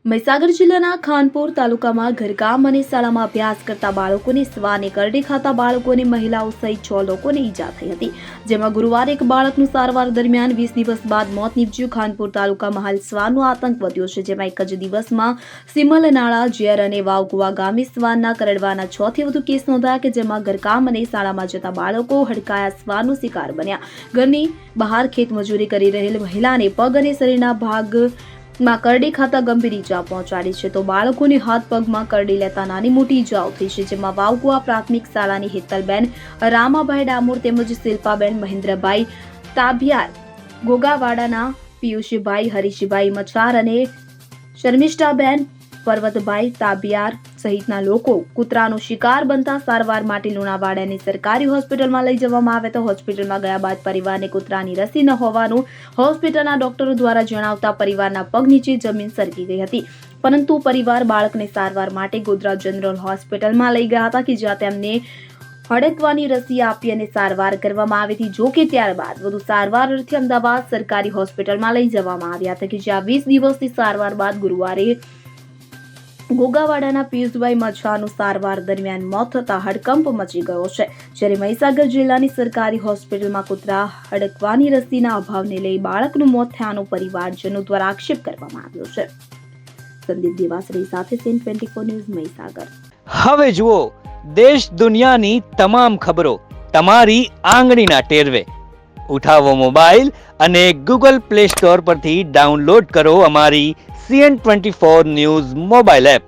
મહીસાગર જિલ્લાના ખાનપુર તાલુકામાં ઘરકામ અને શાળામાં અભ્યાસ કરતા બાળકોને શ્વાને કરડી ખાતા બાળકોને મહિલાઓ સહિત 6 લોકોને ઈજા થઈ હતી, જેમાં ગુરુવારે એક બાળકનું સારવાર દરમિયાન 20 દિવસ બાદ મોત નીપજ્યું। ખાનપુર તાલુકામાં હાલ શ્વાનનો આતંક વધ્યો છે, જેમાં એક જ દિવસમાં સિમલનાળા, ઝેર અને વાવકુવા ગામે શ્વાનના કરડવાના 6 થી વધુ કેસ નોંધાયા કે જેમાં ઘરકામ અને શાળામાં જતા બાળકો હડકાયા શ્વાનનો શિકાર બન્યા। ઘરની બહાર ખેતમજૂરી કરી રહેલ મહિલાને પગ અને શરીરના ભાગમાં કરડી ખાતા ગંભીર ઈજા પહોંચાડી છે, તો બાળકોને હાથ પગમાં કરડી લેતા નાની મોટી ઈજાઓ થઈ છે, જેમાં વાવકુવા પ્રાથમિક શાળાની હેતલબેન રામાભાઈ ડામોર તેમજ શિલ્પાબેન મહેન્દ્રભાઈ તાભિયાર, ગોગાવાડાના પિયુષભાઈ હરીશભાઈ મચાર અને શર્મિષ્ઠાબેન પર્વતભાઈ તાભિયાર સહિતના લોકો કૂતરાનો શિકાર બનતા સારવાર માટે લુણાવાડાની સરકારી હોસ્પિટલમાં લઈ જવામાં આવ્યા। તો હોસ્પિટલમાં ગયા બાદ પરિવારને કૂતરાની રસી ન હોવાનું હોસ્પિટલના ડોક્ટરો દ્વારા જણાવતા પરિવારના પગ નીચે જમીન સરકી ગઈ હતી, પરંતુ પરિવાર બાળકને સારવાર માટે ગોધરા જનરલ હોસ્પિટલમાં લઈ ગયા હતા કે જ્યાં તેમને હડકવાની રસી આપી અને સારવાર કરવામાં આવી હતી। જો કે ત્યારબાદ વધુ સારવાર અર્થે અમદાવાદ સરકારી હોસ્પિટલમાં લઈ જવામાં આવ્યા હતા કે જ્યાં 20 દિવસની સારવાર બાદ ગુરુવારે ગોગાવાડાના પિયુષભાઈ મચ્છાનું સારવાર દરમિયાન મોત થતા હડકંપ મચી ગયો છે, જ્યારે મહીસાગર જિલ્લાની સરકારી હોસ્પિટલમાં કૂતરા હડકવાની રસીના અભાવને લઈ બાળકનું મોત થયાનો પરિવારજનો દ્વારા આક્ષેપ કરવામાં આવ્યો છે। સંદીપ દેવાસરી સાથે સીન 24 ન્યૂઝ મહીસાગર। હવે જુઓ દેશ દુનિયાની તમામ ખબરો તમારી આંગળીના ટેરવે। ઉઠાવો મોબાઈલ અને ગૂગલ પ્લે સ્ટોર પરથી ડાઉનલોડ કરો અમારી CN24 ન્યૂઝ મોબાઈલ એપ।